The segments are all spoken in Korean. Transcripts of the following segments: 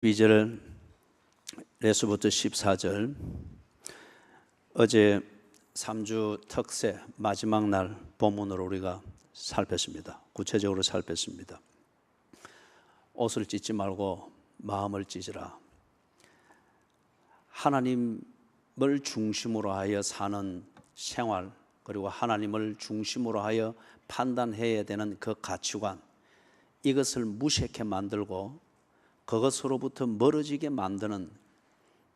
2절 레서부터 14절. 어제 3주 특세 마지막 날 본문으로 우리가 살폈습니다. 구체적으로 살폈습니다. 옷을 찢지 말고 마음을 찢으라. 하나님을 중심으로 하여 사는 생활, 그리고 하나님을 중심으로 하여 판단해야 되는 그 가치관, 이것을 무색해 만들고 그것으로부터 멀어지게 만드는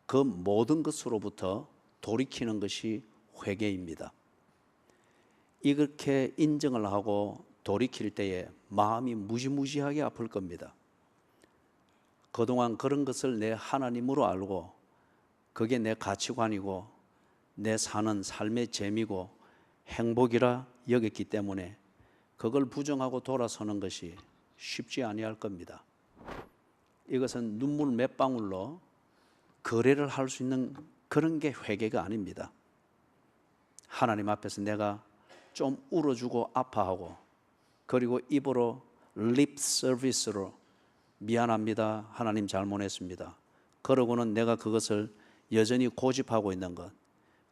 그 모든 것으로부터 돌이키는 것이 회개입니다. 이렇게 인정을 하고 돌이킬 때에 마음이 무지무지하게 아플 겁니다. 그동안 그런 것을 내 하나님으로 알고 그게 내 가치관이고 내 사는 삶의 재미고 행복이라 여겼기 때문에 그걸 부정하고 돌아서는 것이 쉽지 아니할 겁니다. 이것은 눈물 몇 방울로 거래를 할 수 있는 그런 게 회개가 아닙니다. 하나님 앞에서 내가 좀 울어주고 아파하고, 그리고 입으로 립 서비스로 미안합니다, 하나님 잘못했습니다, 그러고는 내가 그것을 여전히 고집하고 있는 것,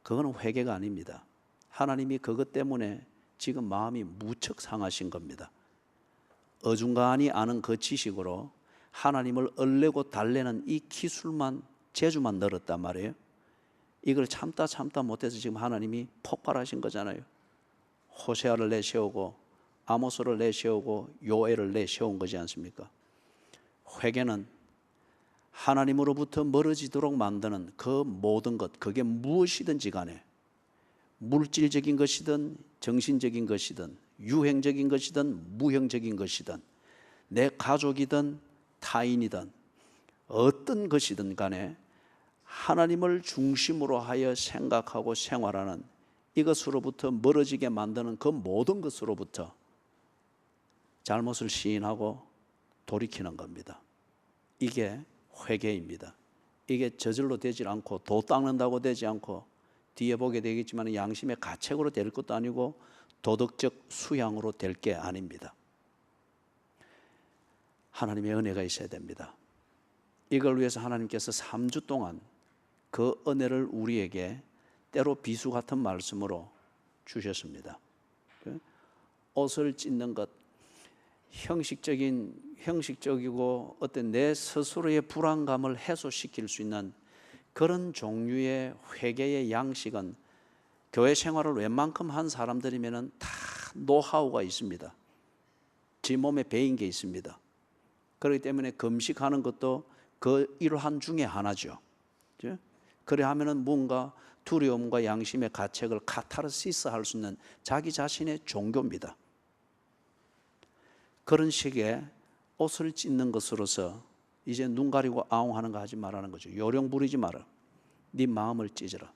그거는 회개가 아닙니다. 하나님이 그것 때문에 지금 마음이 무척 상하신 겁니다. 어중간히 아는 그 지식으로 하나님을 얼레고 달래는 이 기술만, 재주만 늘었단 말이에요. 이걸 참다 못해서 지금 하나님이 폭발하신 거잖아요. 호세아를 내세우고 아모스를 내세우고 요엘을 내세운 거지 않습니까? 회개는 하나님으로부터 멀어지도록 만드는 그 모든 것, 그게 무엇이든지 간에, 물질적인 것이든 정신적인 것이든 유행적인 것이든 무형적인 것이든 내 가족이든 타인이든 어떤 것이든 간에 하나님을 중심으로 하여 생각하고 생활하는 이것으로부터 멀어지게 만드는 그 모든 것으로부터 잘못을 시인하고 돌이키는 겁니다. 이게 회개입니다. 이게 저절로 되지 않고 도 닦는다고 되지 않고 뒤에 보게 되겠지만 양심의 가책으로 될 것도 아니고 도덕적 수양으로 될 게 아닙니다. 하나님의 은혜가 있어야 됩니다. 이걸 위해서 하나님께서 3주 동안 그 은혜를 우리에게 때로 비수 같은 말씀으로 주셨습니다. 옷을 찢는 것, 형식적이고 어떤 내 스스로의 불안감을 해소시킬 수 있는 그런 종류의 회개의 양식은 교회 생활을 웬만큼 한 사람들이면 다 노하우가 있습니다. 지 몸에 배인 게 있습니다. 그렇기 때문에 금식하는 것도 그 일환 중에 하나죠. 그래 하면은 뭔가 두려움과 양심의 가책을 카타르시스 할 수 있는 자기 자신의 종교입니다. 그런 식의 옷을 찢는 것으로서 이제 눈 가리고 아웅하는 거 하지 말라는 거죠. 요령 부리지 마라. 네 마음을 찢어라.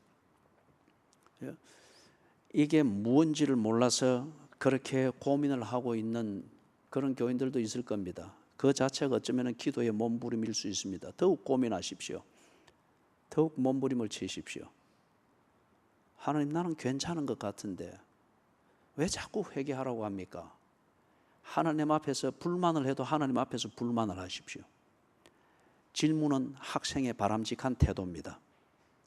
이게 무언지를 몰라서 그렇게 고민을 하고 있는 그런 교인들도 있을 겁니다. 그 자체가 어쩌면 기도의 몸부림일 수 있습니다. 더욱 고민하십시오. 더욱 몸부림을 치십시오. 하나님, 나는 괜찮은 것 같은데 왜 자꾸 회개하라고 합니까? 하나님 앞에서 불만을 해도 하나님 앞에서 불만을 하십시오. 질문은 학생의 바람직한 태도입니다.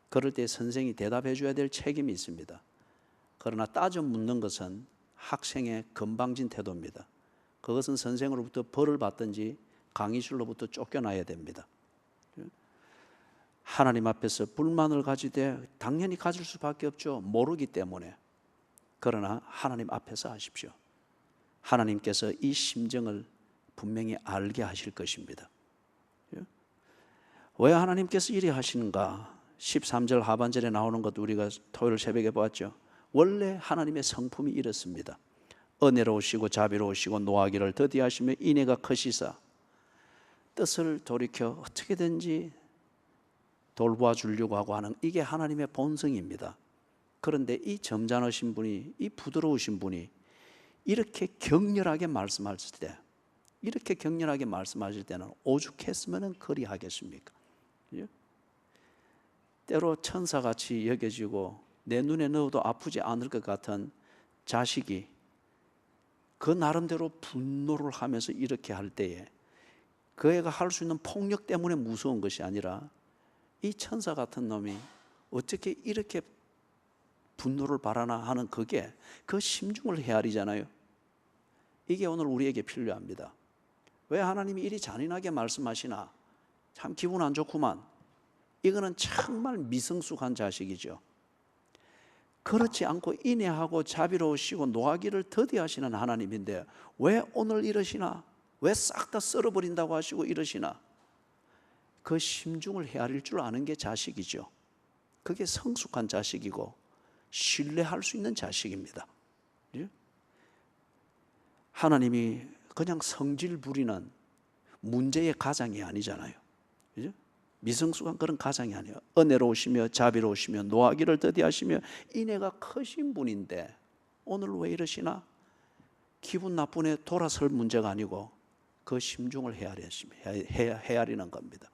그럴 때 선생이 대답해 줘야 될 책임이 있습니다. 그러나 따져 묻는 것은 학생의 건방진 태도입니다. 그것은 선생으로부터 벌을 받든지 강의실로부터 쫓겨나야 됩니다. 하나님 앞에서 불만을 가지되 당연히 가질 수밖에 없죠. 모르기 때문에. 그러나 하나님 앞에서 하십시오. 하나님께서 이 심정을 분명히 알게 하실 것입니다. 왜 하나님께서 이리 하시는가? 13절 하반절에 나오는 것 우리가 토요일 새벽에 보았죠. 원래 하나님의 성품이 이렇습니다. 은혜로우시고 자비로우시고 노하기를 더디하시며 인애가 크시사 뜻을 돌이켜 어떻게든지 돌보아 주려고 하고 하는, 이게 하나님의 본성입니다. 그런데 이 점잖으신 분이, 이 부드러우신 분이 이렇게 격렬하게 말씀하실 때는 오죽했으면 그리하겠습니까? 때로 천사같이 여겨지고 내 눈에 넣어도 아프지 않을 것 같은 자식이 그 나름대로 분노를 하면서 이렇게 할 때에 그 애가 할 수 있는 폭력 때문에 무서운 것이 아니라 이 천사 같은 놈이 어떻게 이렇게 분노를 발하나 하는 그게 그 심중을 헤아리잖아요. 이게 오늘 우리에게 필요합니다. 왜 하나님이 이리 잔인하게 말씀하시나? 참 기분 안 좋구만. 이거는 정말 미성숙한 자식이죠. 그렇지 않고 인애하고 자비로우시고 노하기를 더디하시는 하나님인데 왜 오늘 이러시나? 왜 싹 다 썰어버린다고 하시고 이러시나? 그 심중을 헤아릴 줄 아는 게 자식이죠. 그게 성숙한 자식이고 신뢰할 수 있는 자식입니다. 하나님이 그냥 성질 부리는 문제의 가장이 아니잖아요. 그죠? 미성숙한 그런 가장이 아니에요. 은혜로우시며 자비로우시며 노하기를 더디하시며 인애가 크신 분인데 오늘 왜 이러시나? 기분 나쁜 애 돌아설 문제가 아니고 그 심중을 헤아리는 겁니다.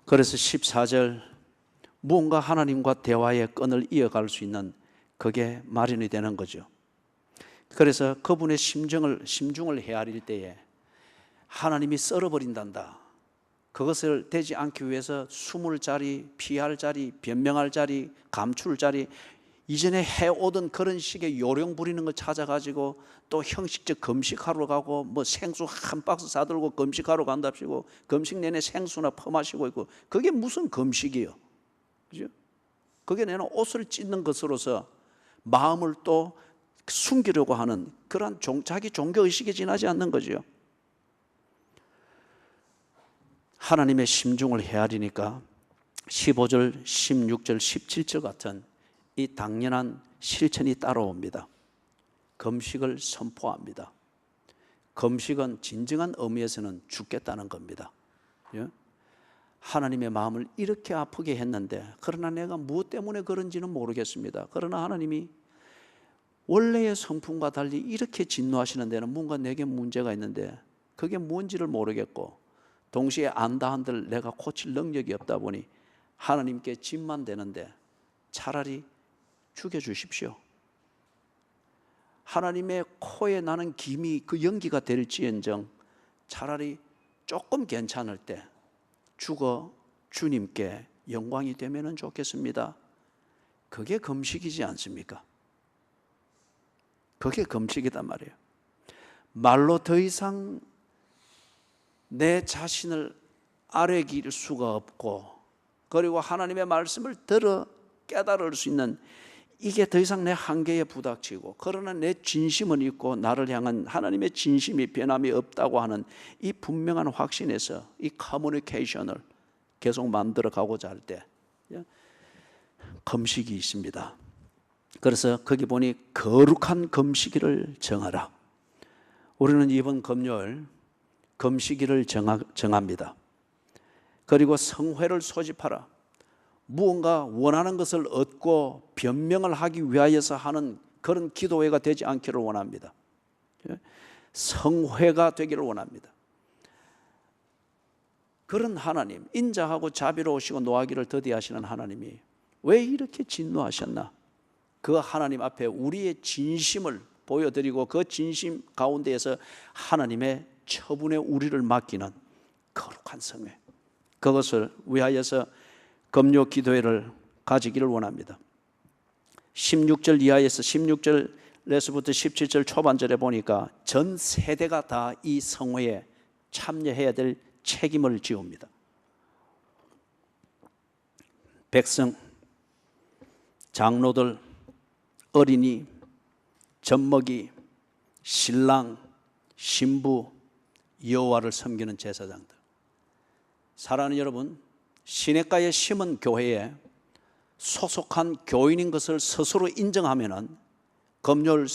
그래서 14절 무언가 하나님과 대화의 끈을 이어갈 수 있는 그게 마련이 되는 거죠. 그래서 그분의 심중을 헤아릴 때에 하나님이 썰어버린단다. 그것을 되지 않기 위해서 숨을 자리, 피할 자리, 변명할 자리, 감출 자리, 이전에 해오던 그런 식의 요령 부리는 거 찾아가지고 또 형식적 금식하러 가고 뭐 생수 한 박스 사들고 금식하러 간답시고 금식 내내 생수나 퍼마시고 있고 그게 무슨 금식이에요? 그죠? 그게 내는 옷을 찢는 것으로서 마음을 또 숨기려고 하는 그런 자기 종교의식에 지나지 않는 거죠. 하나님의 심중을 헤아리니까 15절, 16절, 17절 같은 이 당연한 실천이 따라옵니다. 금식을 선포합니다. 금식은 진정한 의미에서는 죽겠다는 겁니다. 하나님의 마음을 이렇게 아프게 했는데 그러나 내가 무엇 때문에 그런지는 모르겠습니다. 그러나 하나님이 원래의 성품과 달리 이렇게 진노하시는 데는 뭔가 내게 문제가 있는데 그게 뭔지를 모르겠고 동시에 안다 한들 내가 고칠 능력이 없다 보니 하나님께 짐만 되는데 차라리 죽여주십시오. 하나님의 코에 나는 김이 그 연기가 될지언정 차라리 조금 괜찮을 때 죽어 주님께 영광이 되면 좋겠습니다. 그게 금식이지 않습니까? 그게 금식이단 말이에요. 말로 더 이상 내 자신을 아뢰길 수가 없고 그리고 하나님의 말씀을 들어 깨달을 수 있는 이게 더 이상 내 한계에 부닥치고 그러나 내 진심은 있고 나를 향한 하나님의 진심이 변함이 없다고 하는 이 분명한 확신에서 이 커뮤니케이션을 계속 만들어 가고자 할 때 금식이 있습니다. 그래서 거기 보니 거룩한 금식일을 정하라. 우리는 이번 금요일 금식일을 정합니다. 그리고 성회를 소집하라. 무언가 원하는 것을 얻고 변명을 하기 위하여서 하는 그런 기도회가 되지 않기를 원합니다. 성회가 되기를 원합니다. 그런 하나님, 인자하고 자비로우시고 노하기를 더디하시는 하나님이 왜 이렇게 진노하셨나? 그 하나님 앞에 우리의 진심을 보여드리고 그 진심 가운데에서 하나님의 처분에 우리를 맡기는 거룩한 성회, 그것을 위하여서 금요 기도회를 가지기를 원합니다. 16절 이하에서 16절에서부터 17절 초반절에 보니까 전 세대가 다 이 성회에 참여해야 될 책임을 지웁니다. 백성, 장로들, 어린이, 젖먹이, 신랑, 신부, 여호와를 섬기는 제사장들. 사랑하는 여러분, 시냇가에 심은 교회에 소속한 교인인 것을 스스로 인정하면은 금요일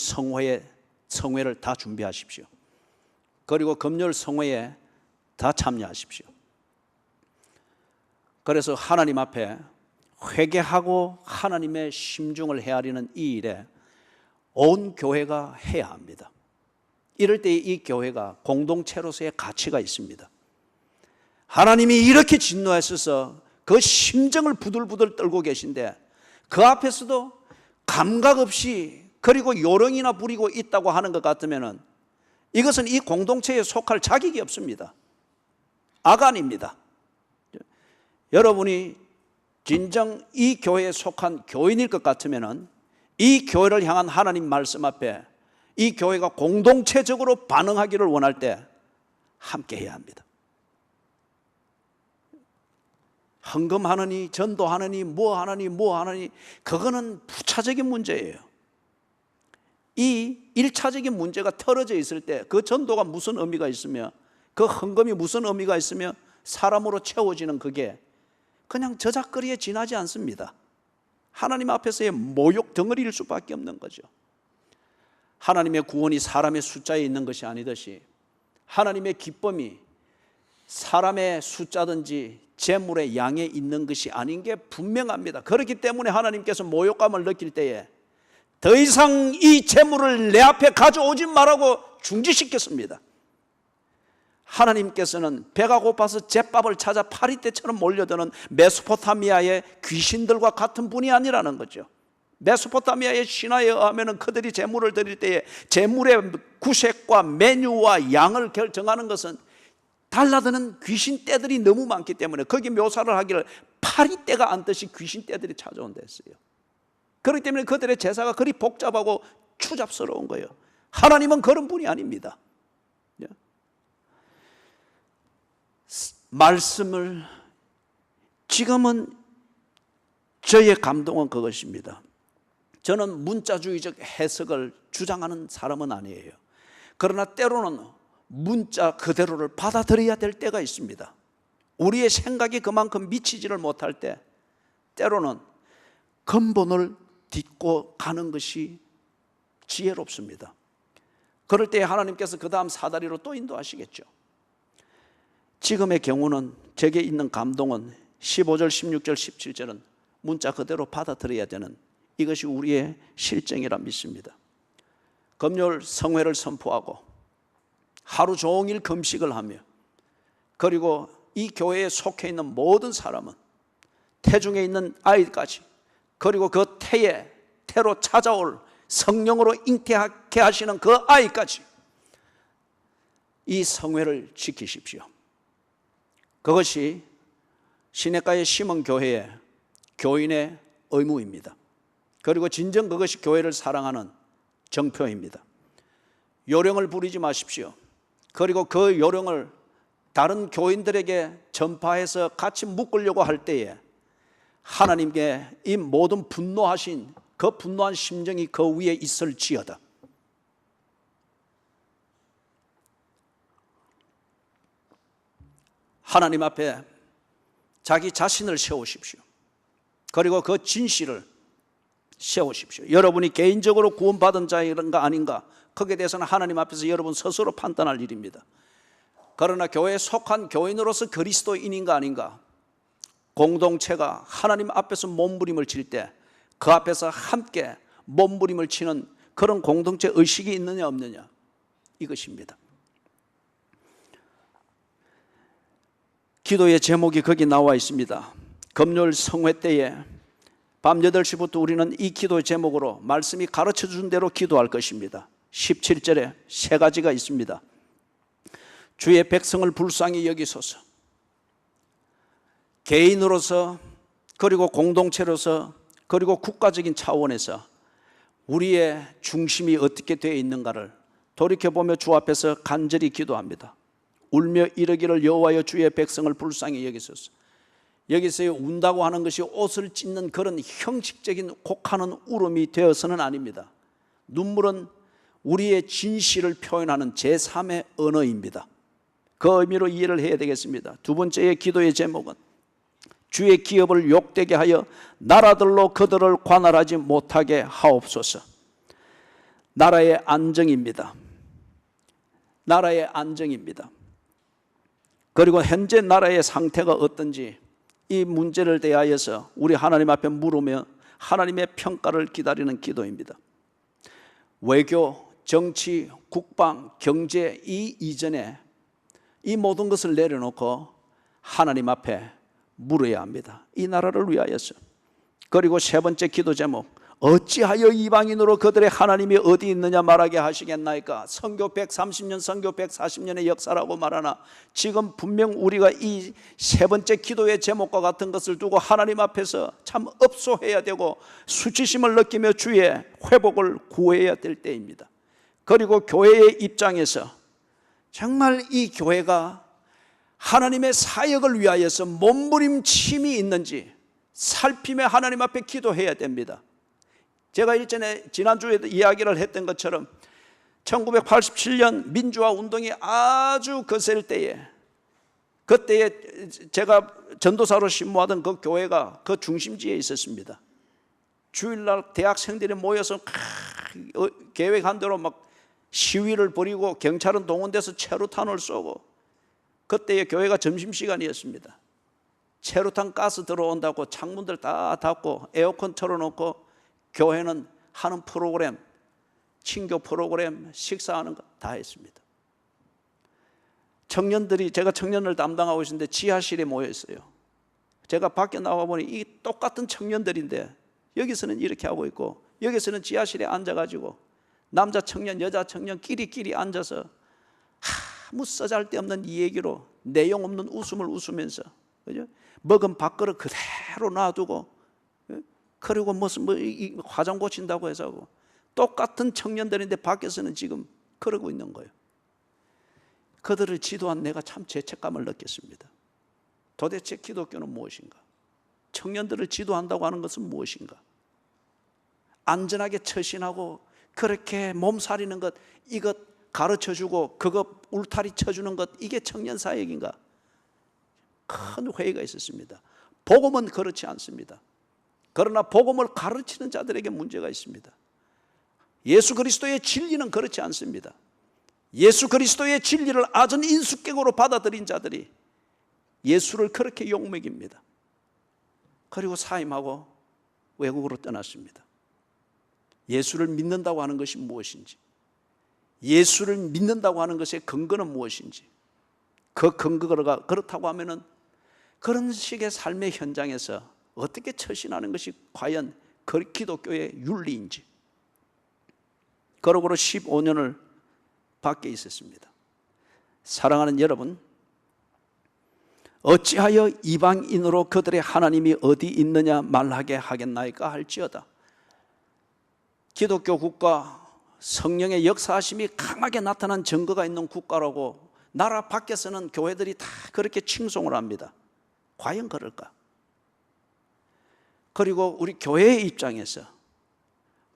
성회를 다 준비하십시오. 그리고 금요일 성회에 다 참여하십시오. 그래서 하나님 앞에 회개하고 하나님의 심중을 헤아리는 이 일에 온 교회가 해야 합니다. 이럴 때 이 교회가 공동체로서의 가치가 있습니다. 하나님이 이렇게 진노하셔서 그 심정을 부들부들 떨고 계신데 그 앞에서도 감각 없이 그리고 요령이나 부리고 있다고 하는 것 같으면 이것은 이 공동체에 속할 자격이 없습니다. 아간입니다. 여러분이 진정 이 교회에 속한 교인일 것 같으면 이 교회를 향한 하나님 말씀 앞에 이 교회가 공동체적으로 반응하기를 원할 때 함께 해야 합니다. 헌금하느니 전도하느니 뭐 하느니 그거는 부차적인 문제예요. 이 1차적인 문제가 털어져 있을 때 그 전도가 무슨 의미가 있으며 그 헌금이 무슨 의미가 있으며 사람으로 채워지는 그게 그냥 저작거리에 지나지 않습니다. 하나님 앞에서의 모욕 덩어리일 수밖에 없는 거죠. 하나님의 구원이 사람의 숫자에 있는 것이 아니듯이 하나님의 기쁨이 사람의 숫자든지 재물의 양에 있는 것이 아닌 게 분명합니다. 그렇기 때문에 하나님께서 모욕감을 느낄 때에 더 이상 이 재물을 내 앞에 가져오지 말라고 중지시켰습니다. 하나님께서는 배가 고파서 잿밥을 찾아 파리떼처럼 몰려드는 메소포타미아의 귀신들과 같은 분이 아니라는 거죠. 메소포타미아의 신화에 의하면 그들이 제물을 드릴 때에 제물의 구색과 메뉴와 양을 결정하는 것은 달라드는 귀신 떼들이 너무 많기 때문에 거기 묘사를 하기를 파리떼가 앉듯이 귀신 떼들이 찾아온다 했어요. 그렇기 때문에 그들의 제사가 그리 복잡하고 추잡스러운 거예요. 하나님은 그런 분이 아닙니다. 말씀을 지금은 저의 감동은 그것입니다. 저는 문자주의적 해석을 주장하는 사람은 아니에요. 그러나 때로는 문자 그대로를 받아들여야 될 때가 있습니다. 우리의 생각이 그만큼 미치지를 못할 때 때로는 근본을 딛고 가는 것이 지혜롭습니다. 그럴 때 하나님께서 그 다음 사다리로 또 인도하시겠죠. 지금의 경우는 제게 있는 감동은 15절, 16절, 17절은 문자 그대로 받아들여야 되는 이것이 우리의 실정이라 믿습니다. 금요일 성회를 선포하고 하루 종일 금식을 하며 그리고 이 교회에 속해 있는 모든 사람은 태중에 있는 아이까지 그리고 그 태로 찾아올 성령으로 잉태하게 하시는 그 아이까지 이 성회를 지키십시오. 그것이 시냇가의 심은 교회의 교인의 의무입니다. 그리고 진정 그것이 교회를 사랑하는 정표입니다. 요령을 부리지 마십시오. 그리고 그 요령을 다른 교인들에게 전파해서 같이 묶으려고 할 때에 하나님께 이 모든 분노하신 그 분노한 심정이 그 위에 있을지어다. 하나님 앞에 자기 자신을 세우십시오. 그리고 그 진실을 세우십시오. 여러분이 개인적으로 구원받은 자인가 아닌가 거기에 대해서는 하나님 앞에서 여러분 스스로 판단할 일입니다. 그러나 교회에 속한 교인으로서 그리스도인인가 아닌가 공동체가 하나님 앞에서 몸부림을 칠 때 그 앞에서 함께 몸부림을 치는 그런 공동체 의식이 있느냐 없느냐 이것입니다. 기도의 제목이 거기 나와 있습니다. 금요일 성회 때에 밤 8시부터 우리는 이 기도의 제목으로 말씀이 가르쳐 준 대로 기도할 것입니다. 17절에 세 가지가 있습니다. 주의 백성을 불쌍히 여기소서. 개인으로서 그리고 공동체로서 그리고 국가적인 차원에서 우리의 중심이 어떻게 되어 있는가를 돌이켜보며 주 앞에서 간절히 기도합니다. 울며 이르기를 여호와여 주의 백성을 불쌍히 여기소서. 여기서 운다고 하는 것이 옷을 찢는 그런 형식적인 곡하는 울음이 되어서는 아닙니다. 눈물은 우리의 진실을 표현하는 제3의 언어입니다. 그 의미로 이해를 해야 되겠습니다. 두 번째의 기도의 제목은 주의 기업을 욕되게 하여 나라들로 그들을 관할하지 못하게 하옵소서. 나라의 안정입니다. 나라의 안정입니다. 그리고 현재 나라의 상태가 어떤지 이 문제를 대하여서 우리 하나님 앞에 물으며 하나님의 평가를 기다리는 기도입니다. 외교, 정치, 국방, 경제 이 이전에 이 모든 것을 내려놓고 하나님 앞에 물어야 합니다. 이 나라를 위하여서. 그리고 세 번째 기도 제목 어찌하여 이방인으로 그들의 하나님이 어디 있느냐 말하게 하시겠나이까. 선교 130년, 선교 140년의 역사라고 말하나 지금 분명 우리가 이 세 번째 기도의 제목과 같은 것을 두고 하나님 앞에서 참 업소해야 되고 수치심을 느끼며 주의 회복을 구해야 될 때입니다. 그리고 교회의 입장에서 정말 이 교회가 하나님의 사역을 위하여서 몸부림침이 있는지 살피며 하나님 앞에 기도해야 됩니다. 제가 일전에 지난주에도 이야기를 했던 것처럼 1987년 민주화 운동이 아주 거셀 때에, 그때에 제가 전도사로 신무하던 그 교회가 그 중심지에 있었습니다. 주일날 대학생들이 모여서 계획한 대로 막 시위를 벌이고 경찰은 동원돼서 체류탄을 쏘고, 그때의 교회가 점심시간이었습니다. 체류탄 가스 들어온다고 창문들 다 닫고 에어컨 틀어놓고 교회는 하는 프로그램, 친교 프로그램, 식사하는 거 다 했습니다. 청년들이, 제가 청년을 담당하고 있는데 지하실에 모여 있어요. 제가 밖에 나와 보니 이 똑같은 청년들인데 여기서는 이렇게 하고 있고 여기서는 지하실에 앉아가지고 남자 청년, 여자 청년 끼리끼리 앉아서 아무 쓰잘데없는 이 얘기로 내용 없는 웃음을 웃으면서, 그죠? 먹은 밥그릇 그대로 놔두고, 그리고 무슨 화장 고친다고 해서 하고, 똑같은 청년들인데 밖에서는 지금 그러고 있는 거예요. 그들을 지도한 내가 참 죄책감을 느꼈습니다. 도대체 기독교는 무엇인가? 청년들을 지도한다고 하는 것은 무엇인가? 안전하게 처신하고 그렇게 몸살이는 것, 이것 가르쳐주고 그거 울타리 쳐주는 것, 이게 청년 사역인가? 큰 회의가 있었습니다. 복음은 그렇지 않습니다. 그러나 복음을 가르치는 자들에게 문제가 있습니다. 예수 그리스도의 진리는 그렇지 않습니다. 예수 그리스도의 진리를 아전 인수격으로 받아들인 자들이 예수를 그렇게 욕먹입니다. 그리고 사임하고 외국으로 떠났습니다. 예수를 믿는다고 하는 것이 무엇인지, 예수를 믿는다고 하는 것의 근거는 무엇인지, 그 근거가 그렇다고 하면은 그런 식의 삶의 현장에서 어떻게 처신하는 것이 과연 그 기독교의 윤리인지. 그러고로 15년을 밖에 있었습니다. 사랑하는 여러분, 어찌하여 이방인으로 그들의 하나님이 어디 있느냐 말하게 하겠나이까 할지어다. 기독교 국가, 성령의 역사하심이 강하게 나타난 증거가 있는 국가라고 나라 밖에서는 교회들이 다 그렇게 칭송을 합니다. 과연 그럴까? 그리고 우리 교회의 입장에서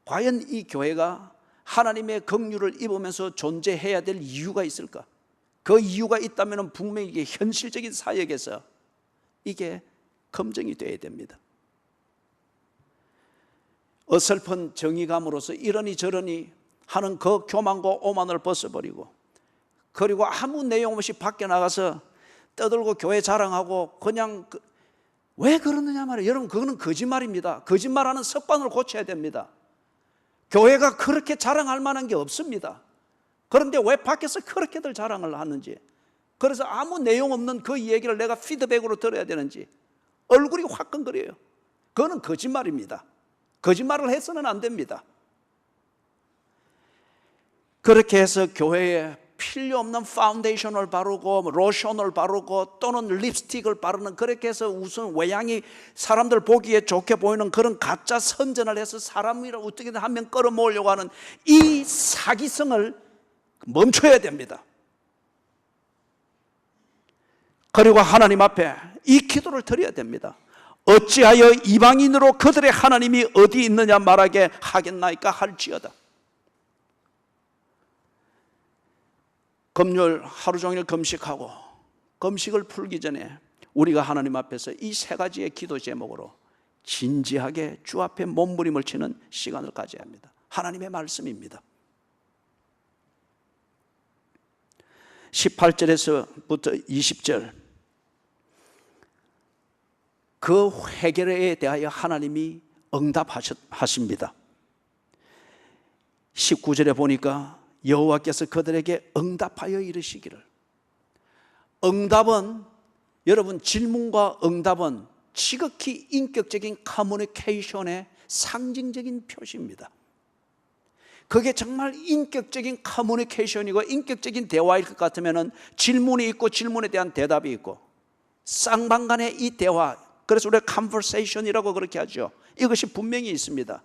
과연 이 교회가 하나님의 긍휼을 입으면서 존재해야 될 이유가 있을까? 그 이유가 있다면 분명히 이게 현실적인 사역에서 이게 검증이 되어야 됩니다. 어설픈 정의감으로서 이러니 저러니 하는 그 교만과 오만을 벗어버리고, 그리고 아무 내용 없이 밖에 나가서 떠들고 교회 자랑하고 그냥 왜 그러느냐 말이에요. 여러분, 그거는 거짓말입니다. 거짓말하는 습관을 고쳐야 됩니다. 교회가 그렇게 자랑할 만한 게 없습니다. 그런데 왜 밖에서 그렇게들 자랑을 하는지, 그래서 아무 내용 없는 그 얘기를 내가 피드백으로 들어야 되는지 얼굴이 화끈거려요. 그거는 거짓말입니다. 거짓말을 해서는 안 됩니다. 그렇게 해서 교회에 필요 없는 파운데이션을 바르고 로션을 바르고 또는 립스틱을 바르는, 그렇게 해서 우선 외양이 사람들 보기에 좋게 보이는 그런 가짜 선전을 해서 사람을 어떻게든 한 명 끌어모으려고 하는 이 사기성을 멈춰야 됩니다. 그리고 하나님 앞에 이 기도를 드려야 됩니다. 어찌하여 이방인으로 그들의 하나님이 어디 있느냐 말하게 하겠나이까 할지어다. 금요일 하루 종일 금식하고 금식을 풀기 전에 우리가 하나님 앞에서 이 세 가지의 기도 제목으로 진지하게 주 앞에 몸부림을 치는 시간을 가져야 합니다. 하나님의 말씀입니다. 18절에서부터 20절, 그 회개에 대하여 하나님이 응답하십니다. 19절에 보니까 여호와께서 그들에게 응답하여 이르시기를. 응답은, 여러분, 질문과 응답은 지극히 인격적인 커뮤니케이션의 상징적인 표시입니다. 그게 정말 인격적인 커뮤니케이션이고 인격적인 대화일 것 같으면 질문이 있고 질문에 대한 대답이 있고 쌍방 간의 이 대화, 그래서 우리가 conversation이라고 그렇게 하죠. 이것이 분명히 있습니다.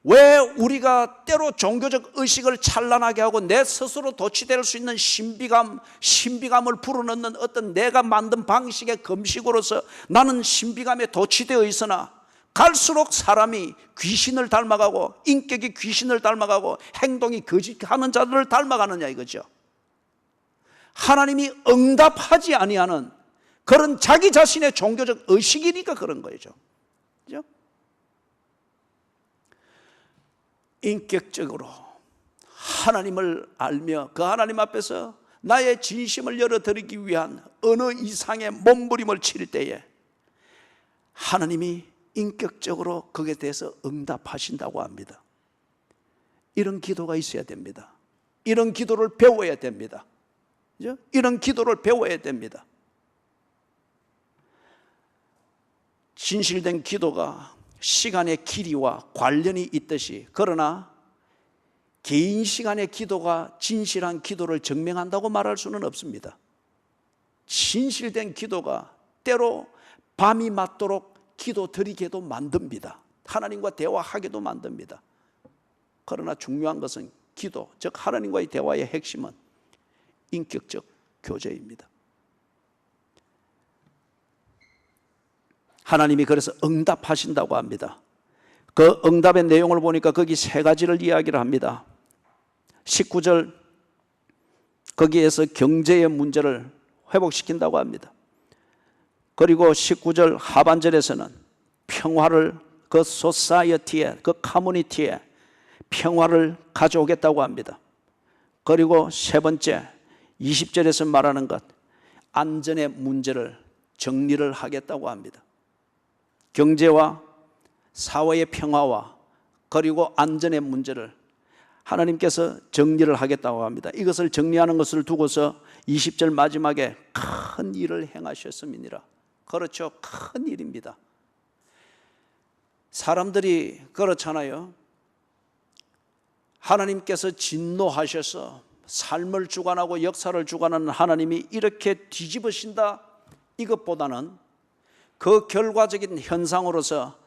왜 우리가 때로 종교적 의식을 찬란하게 하고 내 스스로 도취될 수 있는 신비감을 불어넣는 어떤 내가 만든 방식의 금식으로서 나는 신비감에 도취되어 있으나 갈수록 사람이 귀신을 닮아가고 인격이 귀신을 닮아가고 행동이 거짓하는 자들을 닮아가느냐 이거죠. 하나님이 응답하지 아니하는 그런 자기 자신의 종교적 의식이니까 그런 거죠. 그죠? 인격적으로 하나님을 알며 그 하나님 앞에서 나의 진심을 열어드리기 위한 어느 이상의 몸부림을 칠 때에 하나님이 인격적으로 거기에 대해서 응답하신다고 합니다. 이런 기도가 있어야 됩니다. 이런 기도를 배워야 됩니다. 그죠? 이런 기도를 배워야 됩니다. 진실된 기도가 시간의 길이와 관련이 있듯이, 그러나 개인 시간의 기도가 진실한 기도를 증명한다고 말할 수는 없습니다. 진실된 기도가 때로 밤이 맞도록 기도 드리게도 만듭니다. 하나님과 대화하게도 만듭니다. 그러나 중요한 것은 기도, 즉 하나님과의 대화의 핵심은 인격적 교제입니다. 하나님이 그래서 응답하신다고 합니다. 그 응답의 내용을 보니까 거기 세 가지를 이야기를 합니다. 19절 거기에서 경제의 문제를 회복시킨다고 합니다. 그리고 19절 하반절에서는 평화를 그 소사이어티에, 그 커뮤니티에 평화를 가져오겠다고 합니다. 그리고 세 번째 20절에서 말하는 것, 안전의 문제를 정리를 하겠다고 합니다. 경제와 사회의 평화와 그리고 안전의 문제를 하나님께서 정리를 하겠다고 합니다. 이것을 정리하는 것을 두고서 20절 마지막에 큰 일을 행하셨음이니라. 그렇죠, 큰 일입니다. 사람들이 그렇잖아요. 하나님께서 진노하셔서 삶을 주관하고 역사를 주관하는 하나님이 이렇게 뒤집으신다, 이것보다는 그 결과적인 현상으로서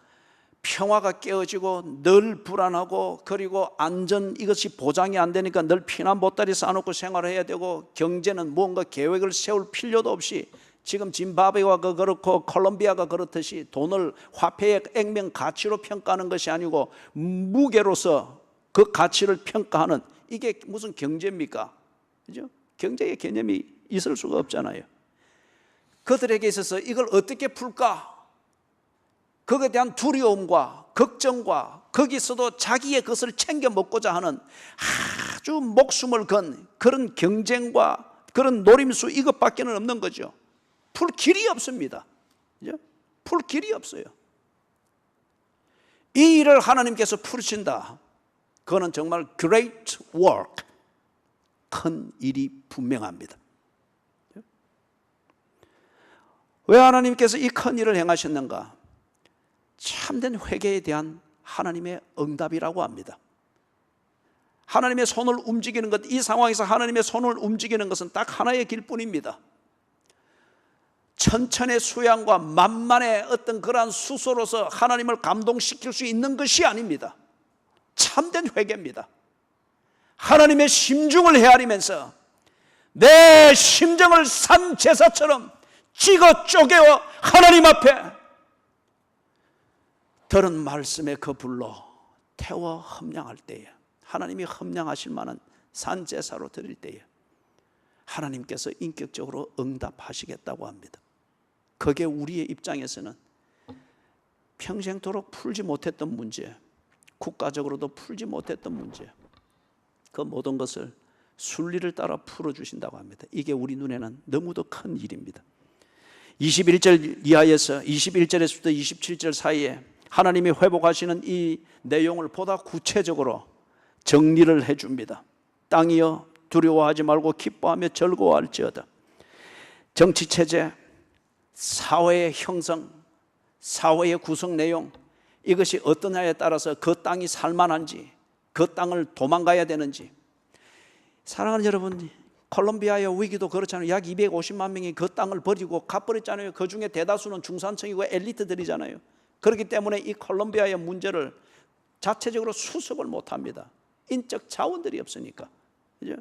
평화가 깨어지고 늘 불안하고 그리고 안전, 이것이 보장이 안 되니까 늘 피난 보따리 싸놓고 생활해야 되고 경제는 뭔가 계획을 세울 필요도 없이 지금 짐바브웨가 그렇고 콜롬비아가 그렇듯이 돈을 화폐의 액면 가치로 평가하는 것이 아니고 무게로서 그 가치를 평가하는, 이게 무슨 경제입니까? 그죠? 경제의 개념이 있을 수가 없잖아요. 그들에게 있어서 이걸 어떻게 풀까? 거기에 대한 두려움과 걱정과 거기서도 자기의 것을 챙겨 먹고자 하는 아주 목숨을 건 그런 경쟁과 그런 노림수, 이것밖에는 없는 거죠. 풀 길이 없습니다. 그죠? 풀 길이 없어요. 이 일을 하나님께서 풀으신다. 그거는 정말 great work, 큰 일이 분명합니다. 왜 하나님께서 이 큰 일을 행하셨는가? 참된 회개에 대한 하나님의 응답이라고 합니다. 하나님의 손을 움직이는 것, 이 상황에서 하나님의 손을 움직이는 것은 딱 하나의 길뿐입니다. 천천의 수양과 만만의 어떤 그러한 수소로서 하나님을 감동시킬 수 있는 것이 아닙니다. 참된 회개입니다. 하나님의 심중을 헤아리면서 내 심정을 산 제사처럼 찍어 쪼개어 하나님 앞에 들은 말씀의 그 불로 태워 험량할 때에, 하나님이 험량하실 만한 산 제사로 드릴 때에 하나님께서 인격적으로 응답하시겠다고 합니다. 그게 우리의 입장에서는 평생토록 풀지 못했던 문제, 국가적으로도 풀지 못했던 문제, 그 모든 것을 순리를 따라 풀어주신다고 합니다. 이게 우리 눈에는 너무도 큰 일입니다. 21절 이하에서 21절에서부터 27절 사이에 하나님이 회복하시는 이 내용을 보다 구체적으로 정리를 해줍니다. 땅이여 두려워하지 말고 기뻐하며 즐거워할지어다. 정치체제, 사회의 형성, 사회의 구성 내용, 이것이 어떠냐에 따라서 그 땅이 살만한지, 그 땅을 도망가야 되는지. 사랑하는 여러분, 콜롬비아의 위기도 그렇잖아요. 약 250만 명이 그 땅을 버리고 가버렸잖아요. 그 중에 대다수는 중산층이고 엘리트들이잖아요. 그렇기 때문에 이 콜롬비아의 문제를 자체적으로 수습을 못합니다. 인적 자원들이 없으니까. 그죠?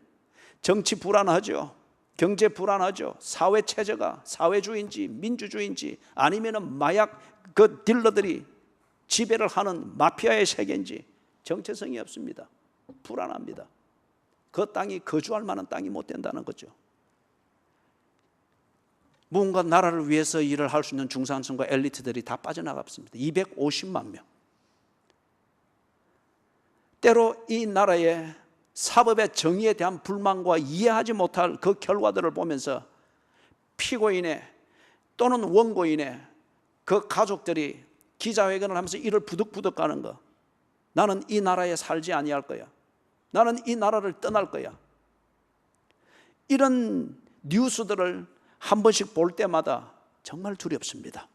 정치 불안하죠. 경제 불안하죠. 사회 체제가 사회주의인지 민주주의인지 아니면은 마약 그 딜러들이 지배를 하는 마피아의 세계인지 정체성이 없습니다. 불안합니다. 그 땅이 거주할 만한 땅이 못 된다는 거죠. 무언가 나라를 위해서 일을 할 수 있는 중산층과 엘리트들이 다 빠져나갔습니다. 250만 명. 때로 이 나라의 사법의 정의에 대한 불만과 이해하지 못할 그 결과들을 보면서 피고인의 또는 원고인의 그 가족들이 기자회견을 하면서 이를 부득부득 가는 거. 나는 이 나라에 살지 아니할 거야. 나는 이 나라를 떠날 거야. 이런 뉴스들을 한 번씩 볼 때마다 정말 두렵습니다.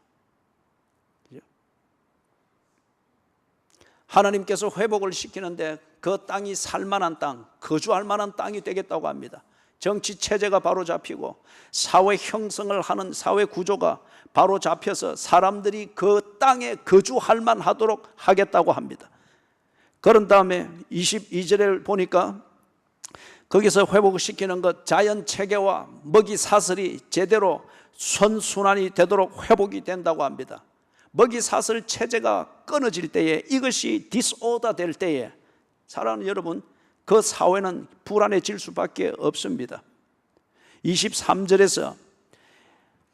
하나님께서 회복을 시키는데 그 땅이 살만한 땅, 거주할 만한 땅이 되겠다고 합니다. 정치 체제가 바로 잡히고 사회 형성을 하는 사회 구조가 바로 잡혀서 사람들이 그 땅에 거주할 만하도록 하겠다고 합니다. 그런 다음에 22절에 보니까 거기서 회복을 시키는 것, 자연 체계와 먹이 사슬이 제대로 선순환이 되도록 회복이 된다고 합니다. 먹이 사슬 체제가 끊어질 때에, 이것이 디스오더 될 때에 사랑하는 여러분, 그 사회는 불안해질 수밖에 없습니다. 23절에서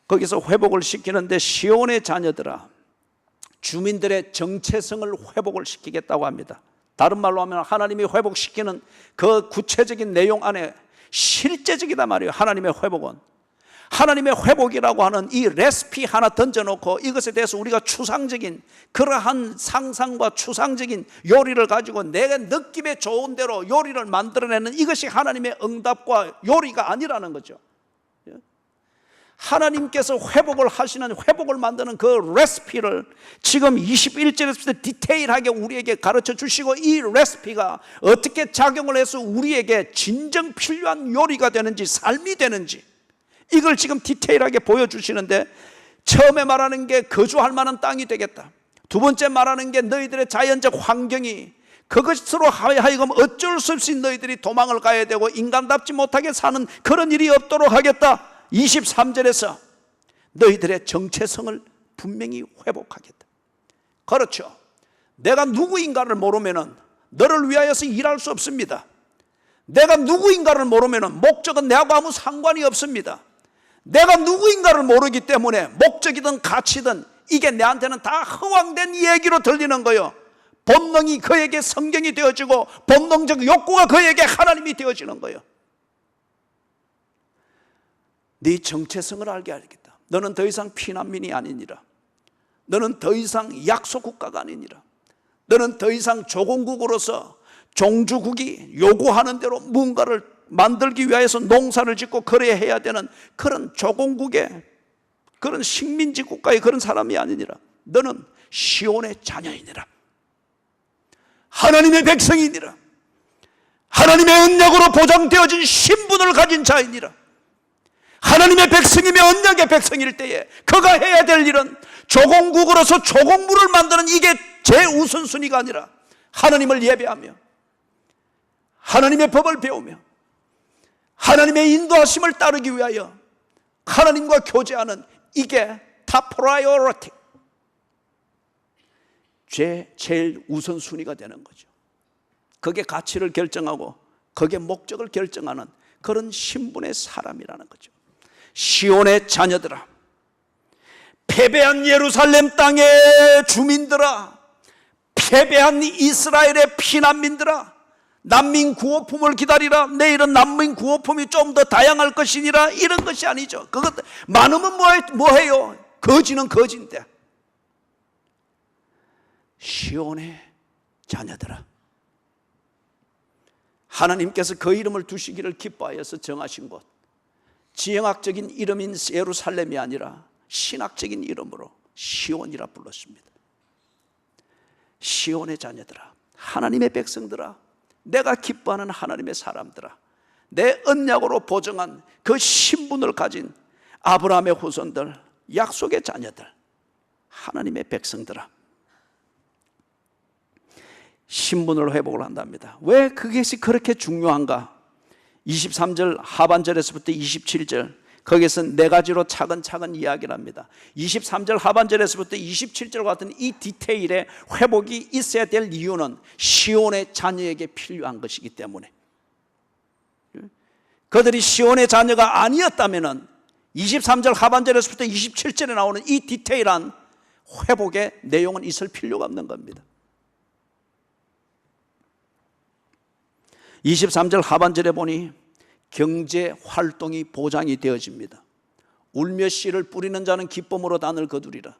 거기서 회복을 시키는데 시온의 자녀들아, 주민들의 정체성을 회복을 시키겠다고 합니다. 다른 말로 하면 하나님이 회복시키는 그 구체적인 내용 안에 실제적이다 말이에요. 하나님의 회복은. 하나님의 회복이라고 하는 이 레시피 하나 던져놓고 이것에 대해서 우리가 추상적인 그러한 상상과 추상적인 요리를 가지고 내 느낌에 좋은 대로 요리를 만들어내는 이것이 하나님의 응답과 요리가 아니라는 거죠. 하나님께서 회복을 하시는, 회복을 만드는 그 레시피를 지금 21절에서 디테일하게 우리에게 가르쳐 주시고, 이 레시피가 어떻게 작용을 해서 우리에게 진정 필요한 요리가 되는지, 삶이 되는지, 이걸 지금 디테일하게 보여주시는데, 처음에 말하는 게 거주할 만한 땅이 되겠다. 두 번째 말하는 게 너희들의 자연적 환경이 그것으로 하여금 어쩔 수 없이 너희들이 도망을 가야 되고 인간답지 못하게 사는 그런 일이 없도록 하겠다. 23절에서 너희들의 정체성을 분명히 회복하겠다. 그렇죠. 내가 누구인가를 모르면 너를 위하여서 일할 수 없습니다. 내가 누구인가를 모르면 목적은 내하고 아무 상관이 없습니다. 내가 누구인가를 모르기 때문에 목적이든 가치든 이게 내한테는 다 허황된 얘기로 들리는 거예요. 본능이 그에게 성경이 되어지고 본능적 욕구가 그에게 하나님이 되어지는 거예요. 네 정체성을 알게 하겠다. 너는 더 이상 피난민이 아니니라. 너는 더 이상 약소국가가 아니니라. 너는 더 이상 조공국으로서 종주국이 요구하는 대로 뭔가를 만들기 위해서 농사를 짓고 거래해야 되는 그런 조공국의 그런 식민지 국가의 그런 사람이 아니니라. 너는 시온의 자녀이니라. 하나님의 백성이니라. 하나님의 언약으로 보장되어진 신분을 가진 자이니라. 하나님의 백성이며 언약의 백성일 때에 그가 해야 될 일은 조공국으로서 조공물을 만드는, 이게 제 우선순위가 아니라 하나님을 예배하며 하나님의 법을 배우며 하나님의 인도하심을 따르기 위하여 하나님과 교제하는, 이게 탑 프라이어리티, 제일 우선순위가 되는 거죠. 그게 가치를 결정하고 그게 목적을 결정하는 그런 신분의 사람이라는 거죠. 시온의 자녀들아, 패배한 예루살렘 땅의 주민들아, 패배한 이스라엘의 피난민들아, 난민 구호품을 기다리라. 내일은 난민 구호품이 좀 더 다양할 것이니라. 이런 것이 아니죠. 그것 많으면 뭐해요? 거지는 거지인데. 시온의 자녀들아, 하나님께서 그 이름을 두시기를 기뻐하여서 정하신 곳, 지형학적인 이름인 예루살렘이 아니라 신학적인 이름으로 시온이라 불렀습니다. 시온의 자녀들아, 하나님의 백성들아, 내가 기뻐하는 하나님의 사람들아, 내 언약으로 보증한 그 신분을 가진 아브라함의 후손들, 약속의 자녀들, 하나님의 백성들아, 신분을 회복을 한답니다. 왜 그것이 그렇게 중요한가? 23절 하반절에서부터 27절, 거기에서 네 가지로 차근차근 이야기를 합니다. 23절 하반절에서부터 27절 같은 이 디테일의 회복이 있어야 될 이유는 시온의 자녀에게 필요한 것이기 때문에, 그들이 시온의 자녀가 아니었다면 23절 하반절에서부터 27절에 나오는 이 디테일한 회복의 내용은 있을 필요가 없는 겁니다. 23절 하반절에 보니 경제 활동이 보장이 되어집니다. 울며 씨를 뿌리는 자는 기쁨으로 단을 거두리라.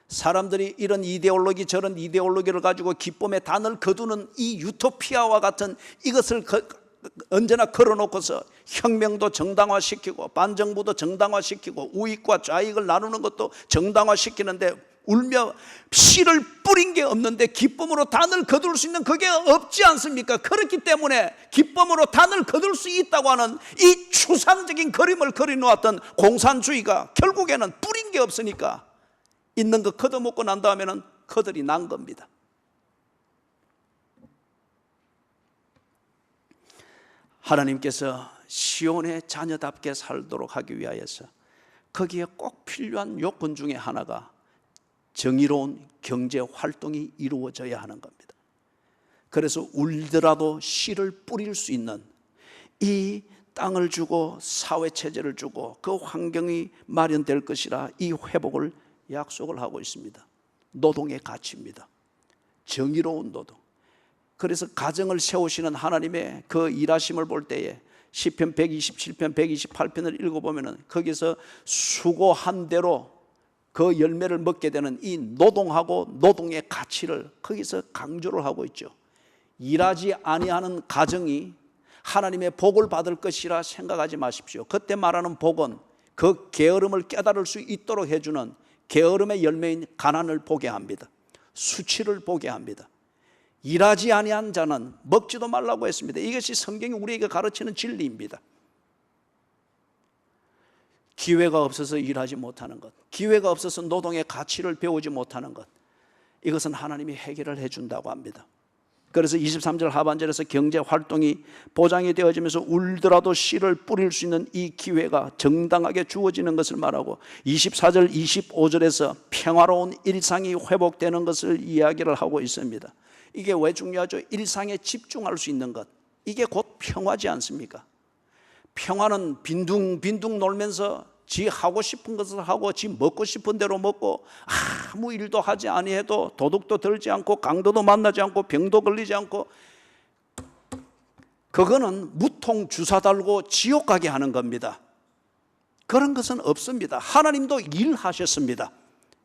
사람들이 이런 이데올로기 저런 이데올로기를 가지고 기쁨의 단을 거두는 이 유토피아와 같은 이것을 언제나 걸어놓고서 혁명도 정당화시키고 반정부도 정당화시키고 우익과 좌익을 나누는 것도 정당화시키는데, 울며 씨를 뿌린 게 없는데 기쁨으로 단을 거둘 수 있는 그게 없지 않습니까? 그렇기 때문에 기쁨으로 단을 거둘 수 있다고 하는 이 추상적인 그림을 그려놓았던 공산주의가 결국에는 뿌린 게 없으니까 있는 거 걷어먹고 난 다음에는 그들이 난 겁니다. 하나님께서 시온의 자녀답게 살도록 하기 위하여서 거기에 꼭 필요한 요건 중에 하나가 정의로운 경제 활동이 이루어져야 하는 겁니다. 그래서 울더라도 씨를 뿌릴 수 있는 이 땅을 주고 사회체제를 주고 그 환경이 마련될 것이라 이 회복을 약속을 하고 있습니다. 노동의 가치입니다. 정의로운 노동. 그래서 가정을 세우시는 하나님의 그 일하심을 볼 때에 시편 127편 128편을 읽어보면 거기서 수고한 대로 그 열매를 먹게 되는 이 노동하고 노동의 가치를 거기서 강조를 하고 있죠. 일하지 아니하는 가정이 하나님의 복을 받을 것이라 생각하지 마십시오. 그때 말하는 복은 그 게으름을 깨달을 수 있도록 해주는 게으름의 열매인 가난을 보게 합니다. 수치를 보게 합니다. 일하지 아니한 자는 먹지도 말라고 했습니다. 이것이 성경이 우리에게 가르치는 진리입니다. 기회가 없어서 일하지 못하는 것, 기회가 없어서 노동의 가치를 배우지 못하는 것, 이것은 하나님이 해결을 해준다고 합니다. 그래서 23절 하반절에서 경제 활동이 보장이 되어지면서 울더라도 씨를 뿌릴 수 있는 이 기회가 정당하게 주어지는 것을 말하고, 24절 25절에서 평화로운 일상이 회복되는 것을 이야기를 하고 있습니다. 이게 왜 중요하죠? 일상에 집중할 수 있는 것, 이게 곧 평화지 않습니까? 평화는 빈둥빈둥 놀면서 지 하고 싶은 것을 하고 지 먹고 싶은 대로 먹고 아무 일도 하지 아니해도 도둑도 들지 않고 강도도 만나지 않고 병도 걸리지 않고, 그거는 무통 주사 달고 지옥 가게 하는 겁니다. 그런 것은 없습니다. 하나님도 일하셨습니다.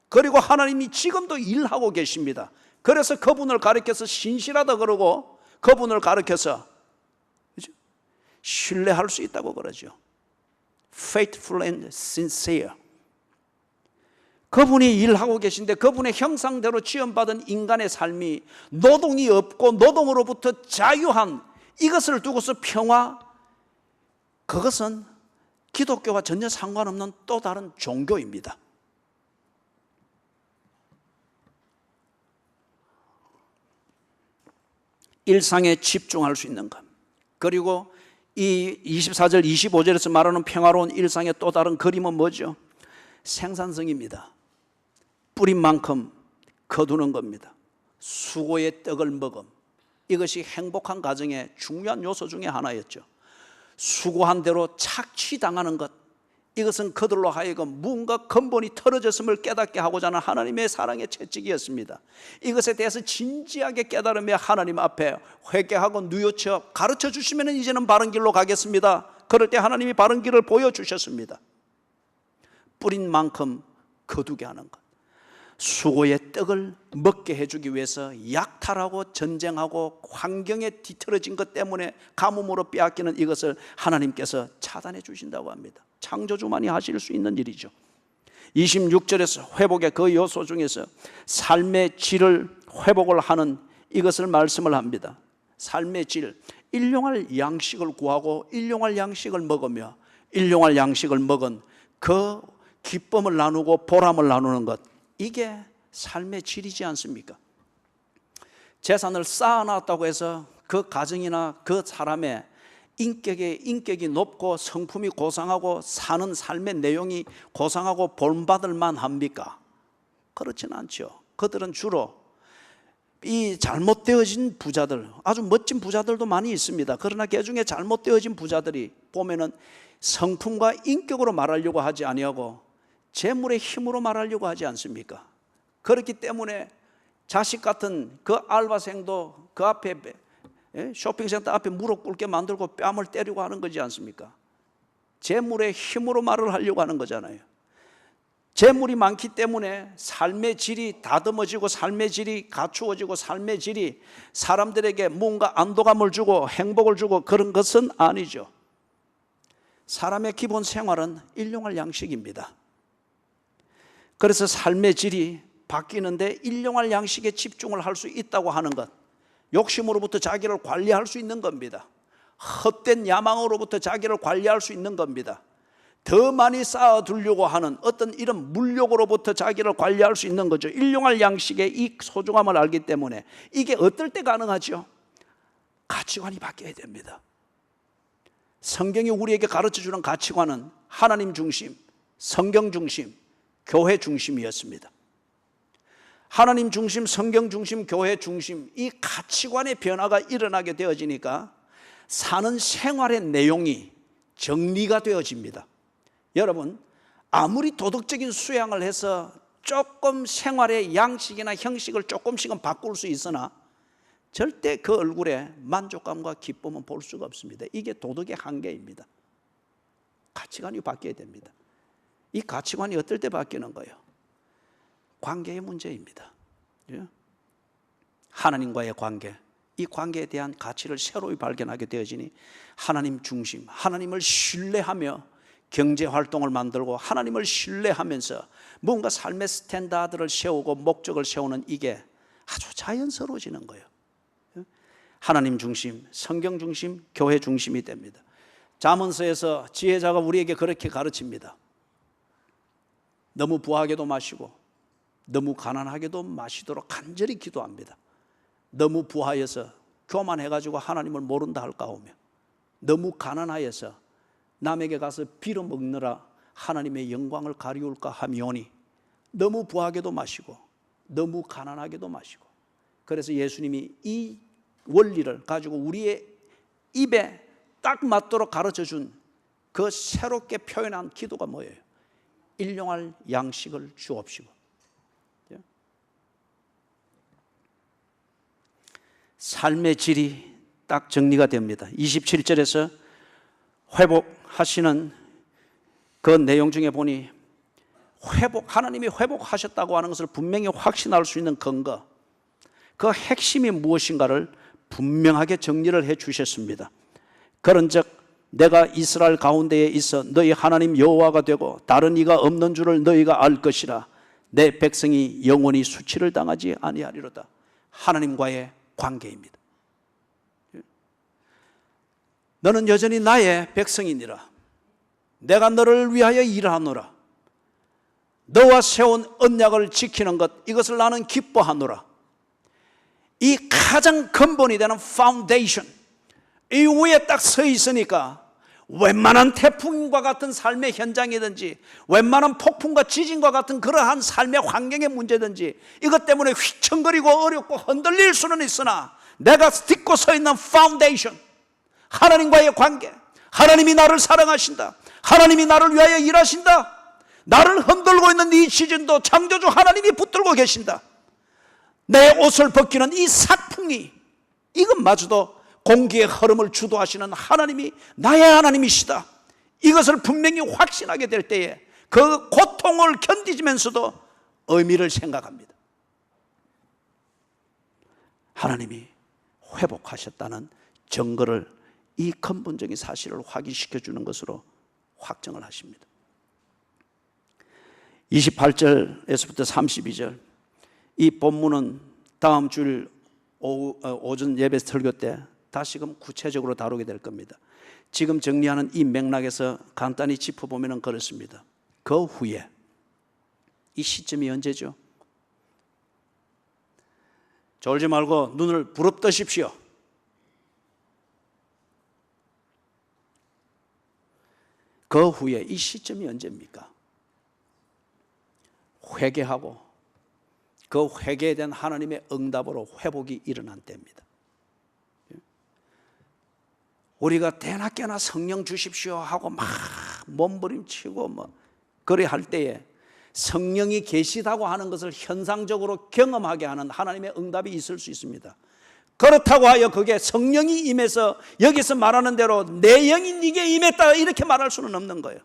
그리고 하나님이 지금도 일하고 계십니다. 그래서 그분을 가리켜서 신실하다 그러고 그분을 가리켜서 신뢰할 수 있다고 그러죠. Faithful and sincere. 그분이 일하고 계신데 그분의 형상대로 지음받은 인간의 삶이 노동이 없고 노동으로부터 자유한 이것을 두고서 평화, 그것은 기독교와 전혀 상관없는 또 다른 종교입니다. 일상에 집중할 수 있는 것, 그리고 이 24절 25절에서 말하는 평화로운 일상의 또 다른 그림은 뭐죠? 생산성입니다. 뿌린 만큼 거두는 겁니다. 수고의 떡을 먹음, 이것이 행복한 가정의 중요한 요소 중에 하나였죠. 수고한 대로 착취당하는 것, 이것은 그들로 하여금 무언가 근본이 틀어졌음을 깨닫게 하고자 하는 하나님의 사랑의 채찍이었습니다. 이것에 대해서 진지하게 깨달으며 하나님 앞에 회개하고 뉘우쳐 가르쳐 주시면 이제는 바른 길로 가겠습니다. 그럴 때 하나님이 바른 길을 보여주셨습니다. 뿌린 만큼 거두게 하는 것, 수고의 떡을 먹게 해주기 위해서 약탈하고 전쟁하고 환경에 뒤틀어진 것 때문에 가뭄으로 빼앗기는 이것을 하나님께서 차단해 주신다고 합니다. 창조주만이 하실 수 있는 일이죠. 26절에서 회복의 그 요소 중에서 삶의 질을 회복을 하는 이것을 말씀을 합니다. 삶의 질, 일용할 양식을 구하고 일용할 양식을 먹으며 일용할 양식을 먹은 그 기쁨을 나누고 보람을 나누는 것, 이게 삶의 질이지 않습니까? 재산을 쌓아놨다고 해서 그 가정이나 그 사람의 인격이 높고 성품이 고상하고 사는 삶의 내용이 고상하고 본받을 만합니까? 그렇지는 않죠. 그들은 주로 이 잘못되어진 부자들, 아주 멋진 부자들도 많이 있습니다. 그러나 그 중에 잘못되어진 부자들이 보면은 성품과 인격으로 말하려고 하지 아니하고 재물의 힘으로 말하려고 하지 않습니까? 그렇기 때문에 자식 같은 그 알바생도 그 앞에 쇼핑센터 앞에 무릎 꿇게 만들고 뺨을 때리고 하는 거지 않습니까? 재물의 힘으로 말을 하려고 하는 거잖아요. 재물이 많기 때문에 삶의 질이 다듬어지고 삶의 질이 갖추어지고 삶의 질이 사람들에게 뭔가 안도감을 주고 행복을 주고 그런 것은 아니죠. 사람의 기본 생활은 일용할 양식입니다. 그래서 삶의 질이 바뀌는데 일용할 양식에 집중을 할 수 있다고 하는 것, 욕심으로부터 자기를 관리할 수 있는 겁니다. 헛된 야망으로부터 자기를 관리할 수 있는 겁니다. 더 많이 쌓아두려고 하는 어떤 이런 물욕으로부터 자기를 관리할 수 있는 거죠. 일용할 양식의 이 소중함을 알기 때문에 이게 어떨 때 가능하죠? 가치관이 바뀌어야 됩니다. 성경이 우리에게 가르쳐주는 가치관은 하나님 중심, 성경 중심, 교회 중심이었습니다. 하나님 중심, 성경 중심, 교회 중심, 이 가치관의 변화가 일어나게 되어지니까 사는 생활의 내용이 정리가 되어집니다. 여러분, 아무리 도덕적인 수양을 해서 조금 생활의 양식이나 형식을 조금씩은 바꿀 수 있으나 절대 그 얼굴에 만족감과 기쁨은 볼 수가 없습니다. 이게 도덕의 한계입니다. 가치관이 바뀌어야 됩니다. 이 가치관이 어떨 때 바뀌는 거예요? 관계의 문제입니다. 하나님과의 관계, 이 관계에 대한 가치를 새로이 발견하게 되어지니 하나님 중심, 하나님을 신뢰하며 경제활동을 만들고 하나님을 신뢰하면서 뭔가 삶의 스탠다드를 세우고 목적을 세우는 이게 아주 자연스러워지는 거예요. 하나님 중심, 성경 중심, 교회 중심이 됩니다. 잠언서에서 지혜자가 우리에게 그렇게 가르칩니다. 너무 부하게도 마시고 너무 가난하게도 마시도록 간절히 기도합니다. 너무 부하여서 교만해가지고 하나님을 모른다 할까오며 너무 가난하여서 남에게 가서 빌어먹느라 하나님의 영광을 가리울까 하미오니 너무 부하게도 마시고 너무 가난하게도 마시고. 그래서 예수님이 이 원리를 가지고 우리의 입에 딱 맞도록 가르쳐준 그 새롭게 표현한 기도가 뭐예요? 일용할 양식을 주옵시고. 삶의 질이 딱 정리가 됩니다. 27절에서 회복하시는 그 내용 중에 보니 하나님이 회복하셨다고 하는 것을 분명히 확신할 수 있는 근거, 그 핵심이 무엇인가를 분명하게 정리를 해 주셨습니다. 그런즉 내가 이스라엘 가운데에 있어 너희 하나님 여호와가 되고 다른 이가 없는 줄을 너희가 알 것이라. 내 백성이 영원히 수치를 당하지 아니하리로다. 하나님과의 관계입니다. 너는 여전히 나의 백성이니라. 내가 너를 위하여 일하노라. 너와 세운 언약을 지키는 것, 이것을 나는 기뻐하노라. 이 가장 근본이 되는 파운데이션, 이 위에 딱 서 있으니까 웬만한 태풍과 같은 삶의 현장이든지 웬만한 폭풍과 지진과 같은 그러한 삶의 환경의 문제든지 이것 때문에 휘청거리고 어렵고 흔들릴 수는 있으나 내가 딛고 서 있는 파운데이션, 하나님과의 관계, 하나님이 나를 사랑하신다, 하나님이 나를 위하여 일하신다, 나를 흔들고 있는 이 지진도 창조주 하나님이 붙들고 계신다, 내 옷을 벗기는 이 사풍이, 이것마저도 공기의 흐름을 주도하시는 하나님이 나의 하나님이시다, 이것을 분명히 확신하게 될 때에 그 고통을 견디면서도 의미를 생각합니다. 하나님이 회복하셨다는 증거를, 이 근본적인 사실을 확인시켜 주는 것으로 확정을 하십니다. 28절에서부터 32절, 이 본문은 다음 주일 오전 예배 설교 때 다시금 구체적으로 다루게 될 겁니다. 지금 정리하는 이 맥락에서 간단히 짚어보면 그렇습니다. 그 후에 이 시점이 언제죠? 졸지 말고 눈을 부릅뜨십시오. 그 후에 이 시점이 언제입니까? 회개하고 그 회개에 대한 하나님의 응답으로 회복이 일어난 때입니다. 우리가 대나 깨나 성령 주십시오 하고 막 몸부림치고 뭐 그래 할 때에 성령이 계시다고 하는 것을 현상적으로 경험하게 하는 하나님의 응답이 있을 수 있습니다. 그렇다고 하여 그게 성령이 임해서 여기서 말하는 대로 내 영이 네게 임했다 이렇게 말할 수는 없는 거예요.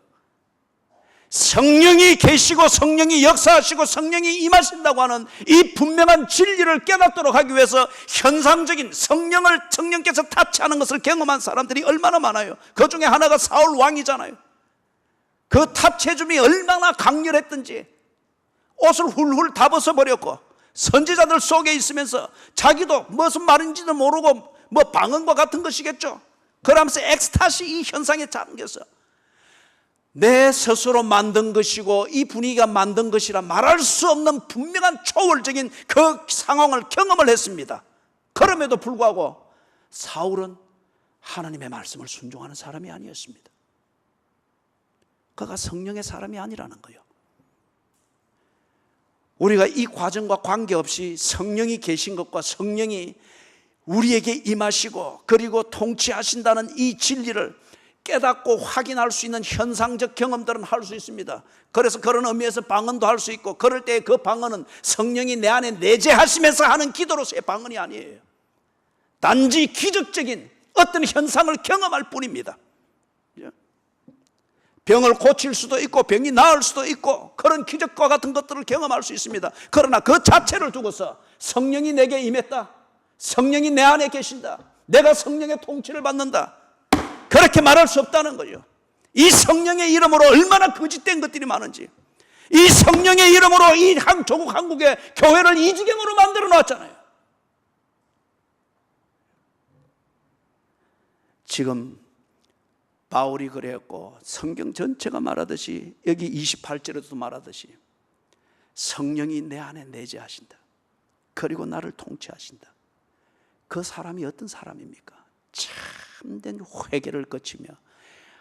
성령이 계시고 성령이 역사하시고 성령이 임하신다고 하는 이 분명한 진리를 깨닫도록 하기 위해서 현상적인 성령께서 타치하는 것을 경험한 사람들이 얼마나 많아요. 그 중에 하나가 사울 왕이잖아요. 그 타치해줌이 얼마나 강렬했던지 옷을 훌훌 다 벗어버렸고 선지자들 속에 있으면서 자기도 무슨 말인지도 모르고 뭐 방언과 같은 것이겠죠. 그러면서 엑스타시 이 현상에 잠겨서 내 스스로 만든 것이고 이 분위기가 만든 것이라 말할 수 없는 분명한 초월적인 그 상황을 경험을 했습니다. 그럼에도 불구하고 사울은 하나님의 말씀을 순종하는 사람이 아니었습니다. 그가 성령의 사람이 아니라는 거예요. 우리가 이 과정과 관계없이 성령이 계신 것과 성령이 우리에게 임하시고 그리고 통치하신다는 이 진리를 깨닫고 확인할 수 있는 현상적 경험들은 할 수 있습니다. 그래서 그런 의미에서 방언도 할 수 있고 그럴 때 그 방언은 성령이 내 안에 내재하시면서 하는 기도로서의 방언이 아니에요. 단지 기적적인 어떤 현상을 경험할 뿐입니다. 병을 고칠 수도 있고 병이 나을 수도 있고 그런 기적과 같은 것들을 경험할 수 있습니다. 그러나 그 자체를 두고서 성령이 내게 임했다, 성령이 내 안에 계신다, 내가 성령의 통치를 받는다, 그렇게 말할 수 없다는 거예요. 이 성령의 이름으로 얼마나 거짓된 것들이 많은지, 이 성령의 이름으로 이 조국 한국의 교회를 이 지경으로 만들어 놨잖아요. 지금 바울이 그랬고 성경 전체가 말하듯이 여기 28절에도 말하듯이 성령이 내 안에 내재하신다. 그리고 나를 통치하신다. 그 사람이 어떤 사람입니까? 참된 회개를 거치며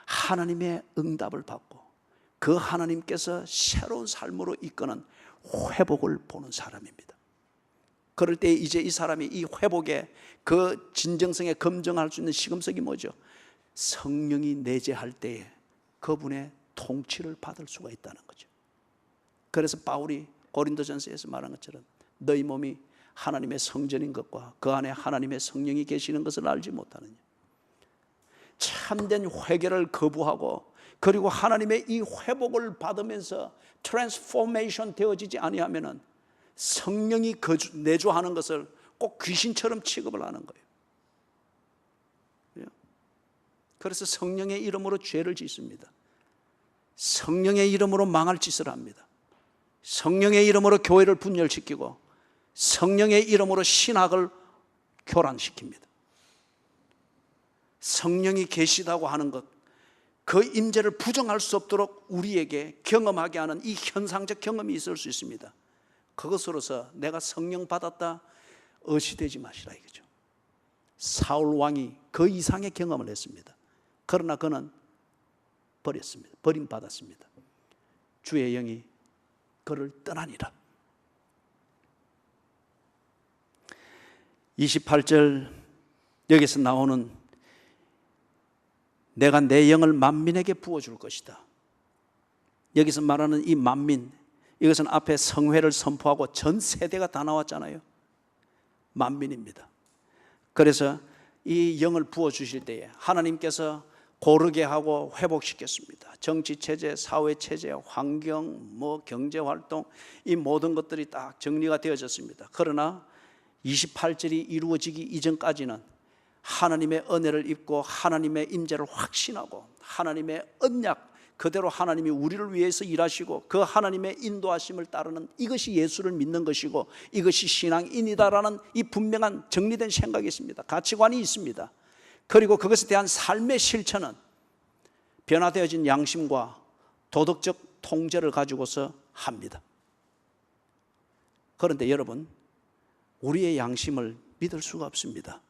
하나님의 응답을 받고 그 하나님께서 새로운 삶으로 이끄는 회복을 보는 사람입니다. 그럴 때 이제 이 사람이 이 회복의 그 진정성에 검증할 수 있는 시금석이 뭐죠? 성령이 내재할 때에 그분의 통치를 받을 수가 있다는 거죠. 그래서 바울이 고린도전서에서 말한 것처럼 너희 몸이 하나님의 성전인 것과 그 안에 하나님의 성령이 계시는 것을 알지 못하느냐. 참된 회개를 거부하고 그리고 하나님의 이 회복을 받으면서 트랜스포메이션 되어지지 아니하면은 성령이 내주하는 것을 꼭 귀신처럼 취급을 하는 거예요. 그래서 성령의 이름으로 죄를 짓습니다. 성령의 이름으로 망할 짓을 합니다. 성령의 이름으로 교회를 분열시키고 성령의 이름으로 신학을 교란시킵니다. 성령이 계시다고 하는 것, 그 임재를 부정할 수 없도록 우리에게 경험하게 하는 이 현상적 경험이 있을 수 있습니다. 그것으로서 내가 성령 받았다 의시되지 마시라 이거죠. 사울 왕이 그 이상의 경험을 했습니다. 그러나 그는 버렸습니다. 버림받았습니다. 주의 영이 그를 떠나니라. 28절 여기서 나오는 내가 내 영을 만민에게 부어줄 것이다. 여기서 말하는 이 만민, 이것은 앞에 성회를 선포하고 전 세대가 다 나왔잖아요. 만민입니다. 그래서 이 영을 부어주실 때에 하나님께서 고르게 하고 회복시켰습니다. 정치체제, 사회체제, 환경, 경제활동 이 모든 것들이 딱 정리가 되어졌습니다. 그러나 28절이 이루어지기 이전까지는 하나님의 은혜를 입고 하나님의 임재를 확신하고 하나님의 언약, 그대로 하나님이 우리를 위해서 일하시고 그 하나님의 인도하심을 따르는 이것이 예수를 믿는 것이고 이것이 신앙인이다라는 이 분명한 정리된 생각이 있습니다. 가치관이 있습니다. 그리고 그것에 대한 삶의 실천은 변화되어진 양심과 도덕적 통제를 가지고서 합니다. 그런데 여러분, 우리의 양심을 믿을 수가 없습니다.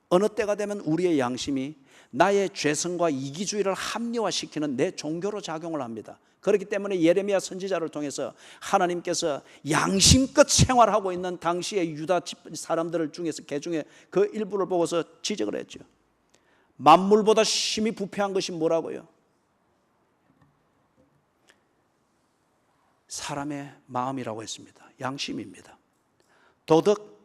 어느 때가 되면 우리의 양심이 나의 죄성과 이기주의를 합리화시키는 내 종교로 작용을 합니다. 그렇기 때문에 예레미야 선지자를 통해서 하나님께서 양심껏 생활하고 있는 당시의 유다 사람들 중에서 개중에 그 일부를 보고서 지적을 했죠. 만물보다 심히 부패한 것이 뭐라고요? 사람의 마음이라고 했습니다. 양심입니다. 도덕,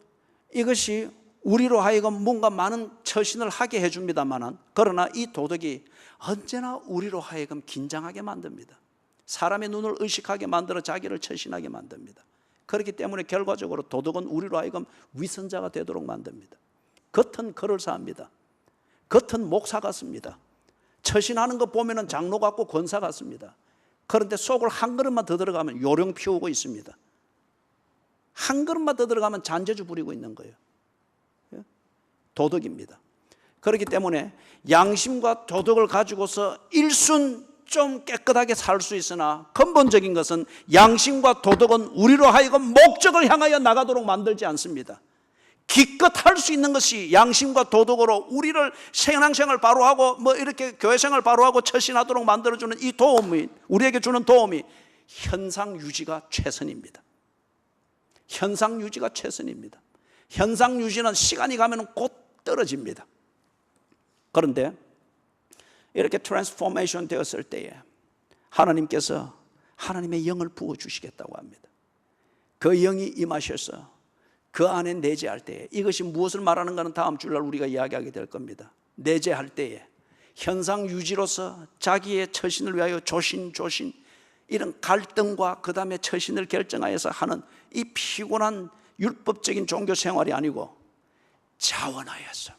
이것이 우리로 하여금 뭔가 많은 처신을 하게 해줍니다만, 그러나 이 도덕이 언제나 우리로 하여금 긴장하게 만듭니다. 사람의 눈을 의식하게 만들어 자기를 처신하게 만듭니다. 그렇기 때문에 결과적으로 도덕은 우리로 하여금 위선자가 되도록 만듭니다. 겉은 그럴싸합니다. 겉은 목사 같습니다. 처신하는 거 보면 장로 같고 권사 같습니다. 그런데 속을 한 걸음만 더 들어가면 요령 피우고 있습니다. 한 걸음만 더 들어가면 잔재주 부리고 있는 거예요. 도덕입니다. 그렇기 때문에 양심과 도덕을 가지고서 일순 좀 깨끗하게 살 수 있으나 근본적인 것은 양심과 도덕은 우리로 하여금 목적을 향하여 나가도록 만들지 않습니다. 기껏 할 수 있는 것이 양심과 도덕으로 우리를 신앙생활 바로 하고 이렇게 교회생활 바로 하고 처신하도록 만들어주는 이 도움이, 우리에게 주는 도움이 현상 유지가 최선입니다. 현상 유지가 최선입니다. 현상 유지는 시간이 가면 곧 떨어집니다. 그런데 이렇게 트랜스포메이션 되었을 때에 하나님께서 하나님의 영을 부어주시겠다고 합니다. 그 영이 임하셔서 그 안에 내재할 때에, 이것이 무엇을 말하는가는 다음 주일날 우리가 이야기하게 될 겁니다. 내재할 때에 현상 유지로서 자기의 처신을 위하여 조신 이런 갈등과 그 다음에 처신을 결정하여서 하는 이 피곤한 율법적인 종교 생활이 아니고 자원하여서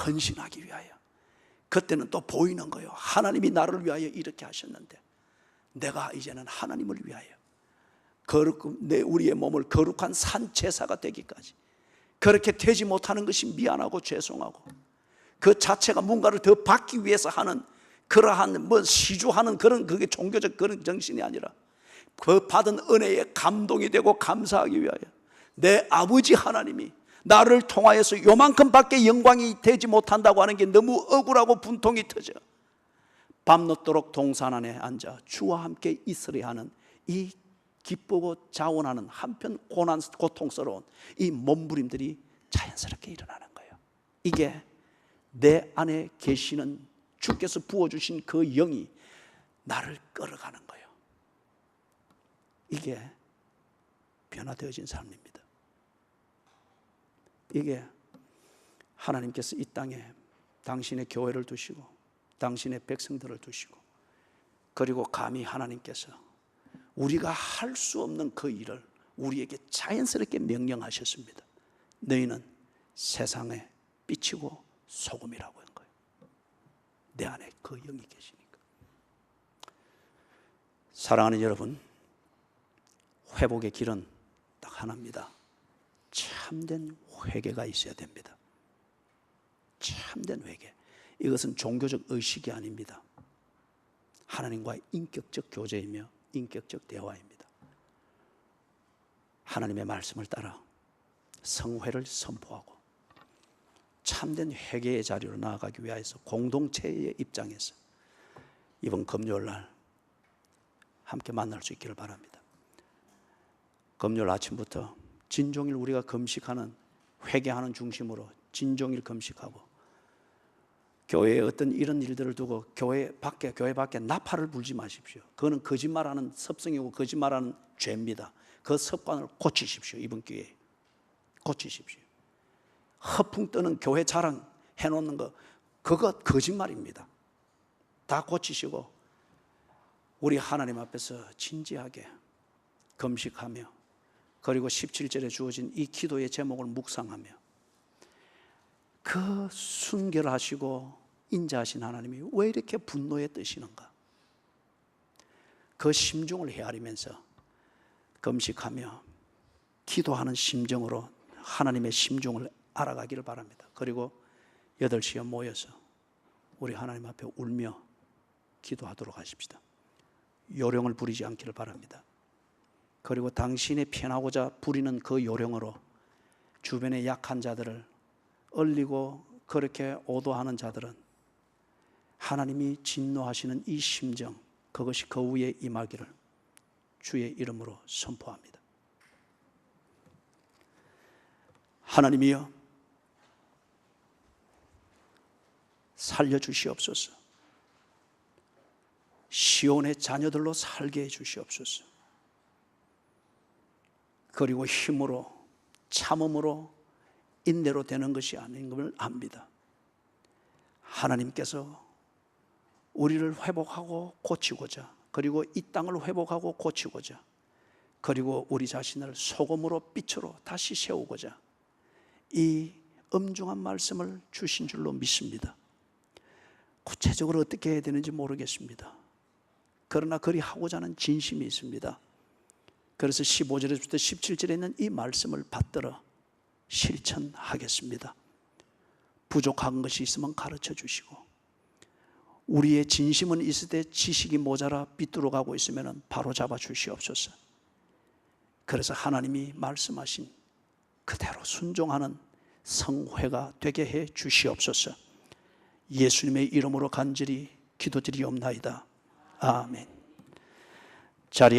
헌신하기 위하여, 그때는 또 보이는 거예요. 하나님이 나를 위하여 이렇게 하셨는데 내가 이제는 하나님을 위하여 우리의 몸을 거룩한 산 제사가 되기까지, 그렇게 되지 못하는 것이 미안하고 죄송하고 그 자체가 뭔가를 더 받기 위해서 하는 그러한 시주하는 그게 종교적 그런 정신이 아니라 그 받은 은혜에 감동이 되고 감사하기 위하여 내 아버지 하나님이 나를 통하여서 요만큼밖에 영광이 되지 못한다고 하는 게 너무 억울하고 분통이 터져 밤늦도록 동산 안에 앉아 주와 함께 있으려 하는 이 기쁘고 자원하는 한편 고통스러운 이 몸부림들이 자연스럽게 일어나는 거예요. 이게 내 안에 계시는 주께서 부어주신 그 영이 나를 끌어가는 거예요. 이게 변화되어진 삶입니다. 이게 하나님께서 이 땅에 당신의 교회를 두시고 당신의 백성들을 두시고, 그리고 감히 하나님께서 우리가 할 수 없는 그 일을 우리에게 자연스럽게 명령하셨습니다. 너희는 세상의 빛이고 소금이라고 한 거예요. 내 안에 그 영이 계시니까. 사랑하는 여러분, 회복의 길은 딱 하나입니다. 참된 회개가 있어야 됩니다. 참된 회개. 이것은 종교적 의식이 아닙니다. 하나님과의 인격적 교제이며 인격적 대화입니다. 하나님의 말씀을 따라 성회를 선포하고 참된 회개의 자리로 나아가기 위해서 공동체의 입장에서 이번 금요일날 함께 만날 수 있기를 바랍니다. 금요일 아침부터 진종일 우리가 금식하는, 회개하는 중심으로 진종일 금식하고, 교회에 어떤 이런 일들을 두고 교회 밖에 나팔을 불지 마십시오. 그거는 거짓말하는 습성이고 거짓말하는 죄입니다. 그 습관을 고치십시오. 이번 기회에 고치십시오. 허풍 뜨는 교회 자랑 해놓는 거, 그거 거짓말입니다. 다 고치시고 우리 하나님 앞에서 진지하게 금식하며, 그리고 17절에 주어진 이 기도의 제목을 묵상하며, 그 순결하시고 인자하신 하나님이 왜 이렇게 분노에 뜨시는가? 그 심중을 헤아리면서 금식하며 기도하는 심정으로 하나님의 심중을 알아가기를 바랍니다. 그리고 8시에 모여서 우리 하나님 앞에 울며 기도하도록 하십시다. 요령을 부리지 않기를 바랍니다. 그리고 당신이 편하고자 부리는 그 요령으로 주변의 약한 자들을 얼리고 그렇게 오도하는 자들은 하나님이 진노하시는 이 심정, 그것이 그 위에 임하기를 주의 이름으로 선포합니다. 하나님이여, 살려주시옵소서. 시온의 자녀들로 살게 해주시옵소서. 그리고 힘으로, 참음으로, 인내로 되는 것이 아닌 것을 압니다. 하나님께서 우리를 회복하고 고치고자, 그리고 이 땅을 회복하고 고치고자, 그리고 우리 자신을 소금으로 빛으로 다시 세우고자 이 엄중한 말씀을 주신 줄로 믿습니다. 구체적으로 어떻게 해야 되는지 모르겠습니다. 그러나 그리 하고자 하는 진심이 있습니다. 그래서 15절에서부터 17절에 있는 이 말씀을 받들어 실천하겠습니다. 부족한 것이 있으면 가르쳐 주시고, 우리의 진심은 있을 때 지식이 모자라 삐뚤어가고 있으면 바로 잡아 주시옵소서. 그래서 하나님이 말씀하신 그대로 순종하는 성회가 되게 해 주시옵소서. 예수님의 이름으로 간절히 기도드리옵나이다. 아멘. 자리에